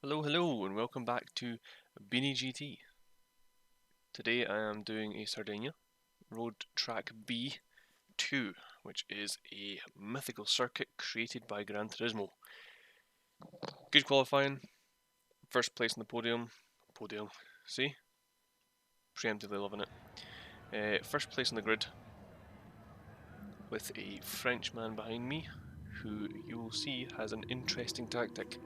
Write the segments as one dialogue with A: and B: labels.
A: Hello, hello, and welcome back to Beanie GT. Today I am doing a Sardinia Road Track B2, which is a mythical circuit created by Gran Turismo. Good qualifying, first place on the podium, see? Preemptively loving it. First place on the grid, with a Frenchman behind me, who you will see has an interesting tactic.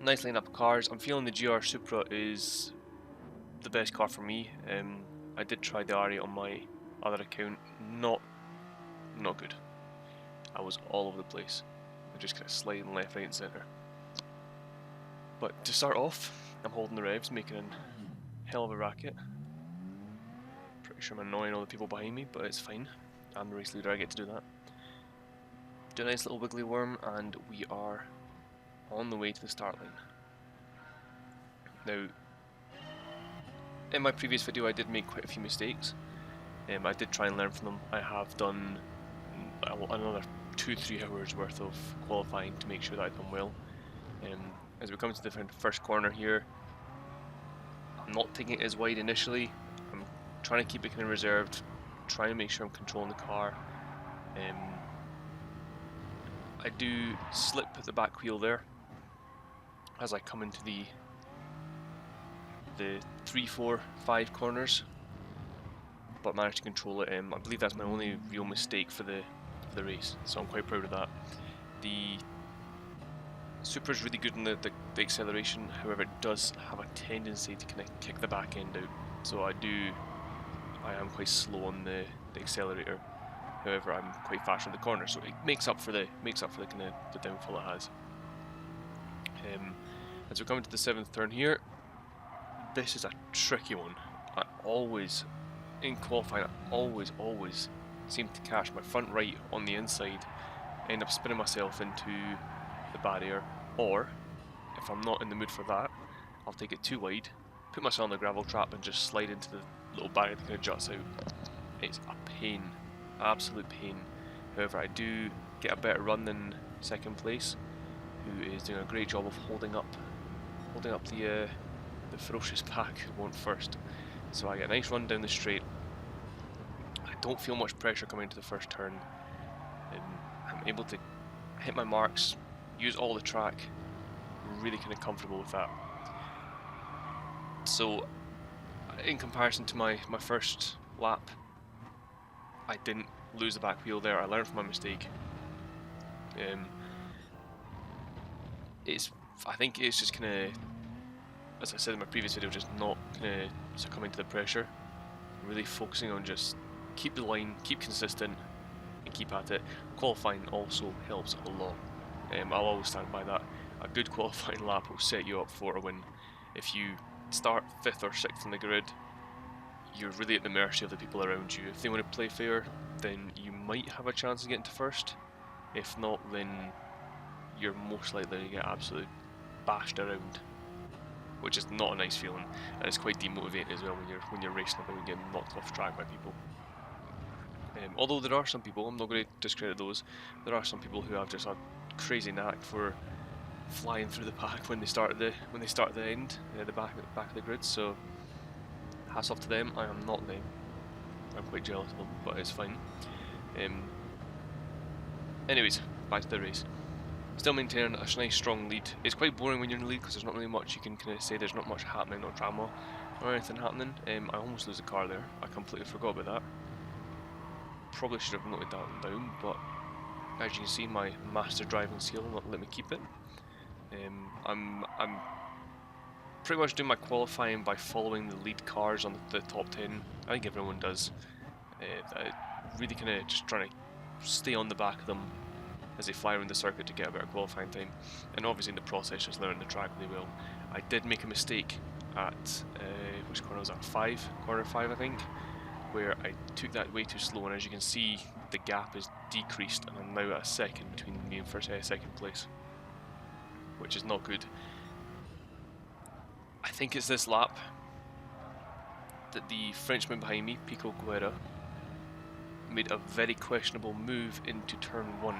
A: Nice lineup of cars. I'm feeling the GR Supra is the best car for me. I did try the Ari on my other account, not good. I was all over the place. I just kind of sliding left, right, and centre. But to start off, I'm holding the revs, making a hell of a racket. Pretty sure I'm annoying all the people behind me, but it's fine. I'm the race leader, I get to do that. Do a nice little wiggly worm, and we are on the way to the start line. Now, in my previous video I did make quite a few mistakes. I did try and learn from them. I have done another 2-3 hours worth of qualifying to make sure that I've done well. As we come to the first corner here, I'm not taking it as wide initially. I'm trying to keep it kind of reserved, trying to make sure I'm controlling the car. I do slip at the back wheel there as I come into the 3, 4, 5 corners, but managed to control it. I believe that's my only real mistake for the race, so I'm quite proud of that. The Supra is really good in the acceleration, however it does have a tendency to kind of kick the back end out, so I am quite slow on the accelerator. However, I'm quite fast on the corner, so it makes up for the kind of the downfall it has. As we come into the 7th turn here, this is a tricky one. I always, in qualifying, I always seem to catch my front right on the inside, end up spinning myself into the barrier, or if I'm not in the mood for that, I'll take it too wide, put myself on the gravel trap and just slide into the little barrier that kind of juts out. It's a pain, absolute pain. However, I do get a better run than second place, who is doing a great job of holding up the ferocious pack who won first. So I get a nice run down the straight. I don't feel much pressure coming into the first turn, and I'm able to hit my marks, use all the track, really kind of comfortable with that. So in comparison to my first lap, I didn't lose the back wheel there. I learned from my mistake. I think it's just kind of, as I said in my previous video, just not kind of succumbing to the pressure, really focusing on just keep the line, keep consistent, and keep at it. Qualifying also helps a lot. I'll always stand by that. A good qualifying lap will set you up for a win. If you start 5th or 6th in the grid, you're really at the mercy of the people around you. If they want to play fair, then you might have a chance of getting to first. If not, then you're most likely to get absolutely bashed around, which is not a nice feeling, and it's quite demotivating as well when you're racing about and getting knocked off track by people. Although there are some people, I'm not going to discredit those, there are some people who have just a crazy knack for flying through the pack when they start at the end, the back of the grid. So hats off to them. I am not them. I'm quite jealous of them, but it's fine. Anyways, back to the race. Still maintaining a nice strong lead. It's quite boring when you're in the lead because there's not really much you can kind of say. There's not much happening, no drama or anything happening. I almost lose the car there. I completely forgot about that. Probably should have noted that one down, but as you can see, my master driving skill will not let me keep it. I'm pretty much doing my qualifying by following the lead cars on the top 10. I think everyone does. I really kind of just trying to stay on the back of them as they fly around the circuit to get a better qualifying time, and obviously in the process just learning the track really well. I did make a mistake at which corner was that? Corner 5 I think, where I took that way too slow, and as you can see the gap is decreased and I'm now at a second between me and second place, which is not good. I think it's this lap that the Frenchman behind me, Pico Guerra, made a very questionable move into turn 1.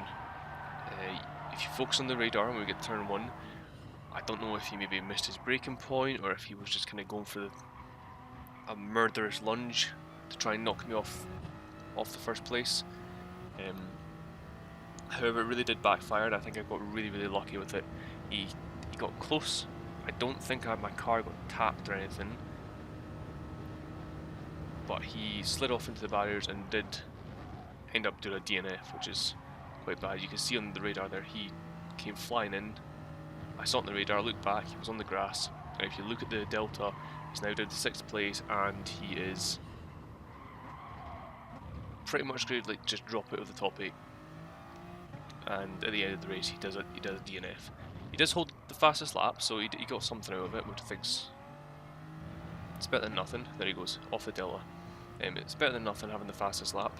A: If you focus on the radar when we get to turn 1, I don't know if he maybe missed his braking point or if he was just kind of going for a murderous lunge to try and knock me off the first place. However, it really did backfire, and I think I got really lucky with it. He got close. I don't think my car got tapped or anything, but he slid off into the barriers and did end up doing a DNF, which is quite bad. You can see on the radar there, he came flying in. I saw it on the radar, I looked back, he was on the grass, and if you look at the delta, he's now down to 6th place, and he is pretty much going to like just drop out of the top 8. And at the end of the race, he does a DNF. He does hold the fastest lap, so he got something out of it, which I think's it's better than nothing. There he goes, off the delta. It's better than nothing having the fastest lap.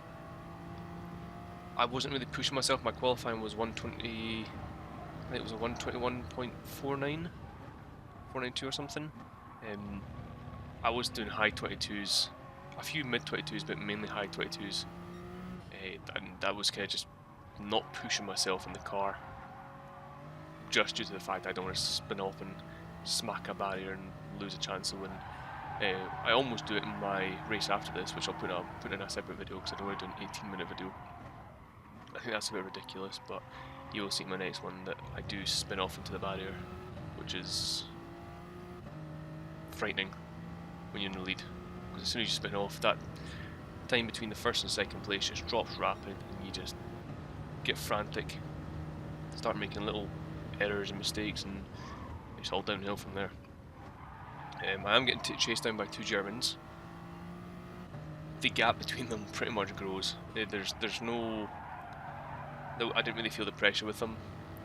A: I wasn't really pushing myself. My qualifying was 120. I think it was a 121.49, 492 or something. I was doing high 22s, a few mid 22s, but mainly high 22s. And that was kind of just not pushing myself in the car, just due to the fact I don't want to spin off and smack a barrier and lose a chance of winning. I almost do it in my race after this, which I'll put in a separate video because I don't want to do an 18-minute video. I think that's a bit ridiculous, but you will see in my next one that I do spin off into the barrier, which is frightening when you're in the lead, because as soon as you spin off, that time between the first and second place just drops rapid, and you just get frantic, start making little errors and mistakes, and it's all downhill from there. I am getting chased down by 2 Germans. The gap between them pretty much grows. There's no, I didn't really feel the pressure with them,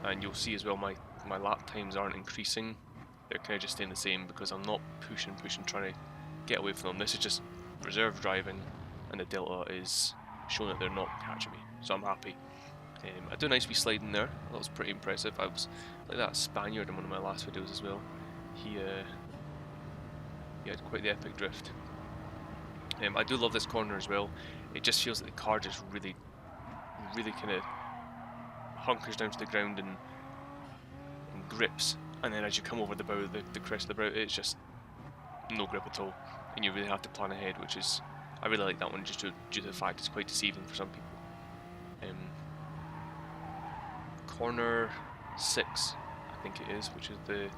A: and you'll see as well my lap times aren't increasing. They're kind of just staying the same because I'm not pushing, trying to get away from them. This is just reserve driving, and the delta is showing that they're not catching me, so I'm happy. I do a nice wee slide in there. That was pretty impressive. I was like that Spaniard in one of my last videos as well. He had quite the epic drift. I do love this corner as well. It just feels like the car just really kind of hunkers down to the ground and grips, and then as you come over the bow, the crest of the bow, it's just no grip at all, and you really have to plan ahead, which is, I really like that one just due to the fact it's quite deceiving for some people. Corner 6, I think it is, which is the,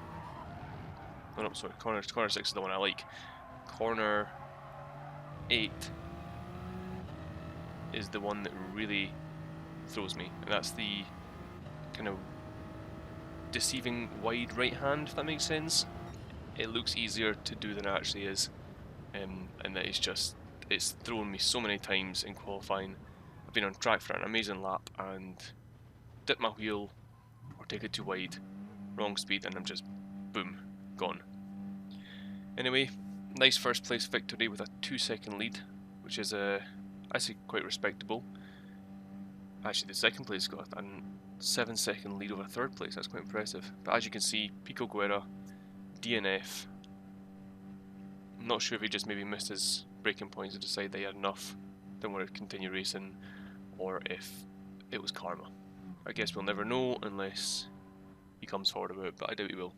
A: oh no, sorry, corner 6 is the one I like. Corner 8 is the one that really throws me, and that's the kind of deceiving wide right hand, if that makes sense. It looks easier to do than it actually is, and that is just, it's thrown me so many times in qualifying. I've been on track for an amazing lap and dip my wheel or take it too wide, wrong speed, and I'm just boom, gone. Anyway, nice first place victory with a 2-second lead, which is I say quite respectable. Actually, the second place got a 7-second lead over third place. That's quite impressive. But as you can see, Pico Guerra, DNF. I'm not sure if he just maybe missed his braking points and decided they had enough, didn't want to continue racing, or if it was karma. I guess we'll never know unless he comes forward about it, but I doubt he will.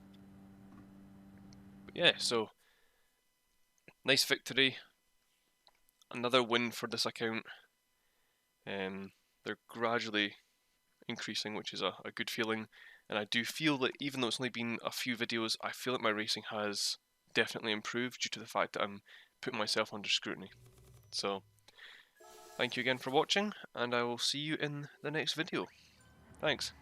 A: But yeah, so nice victory. Another win for this account. They're gradually increasing, which is a good feeling, and I do feel that even though it's only been a few videos, I feel like my racing has definitely improved due to the fact that I'm putting myself under scrutiny. So thank you again for watching, and I will see you in the next video. Thanks.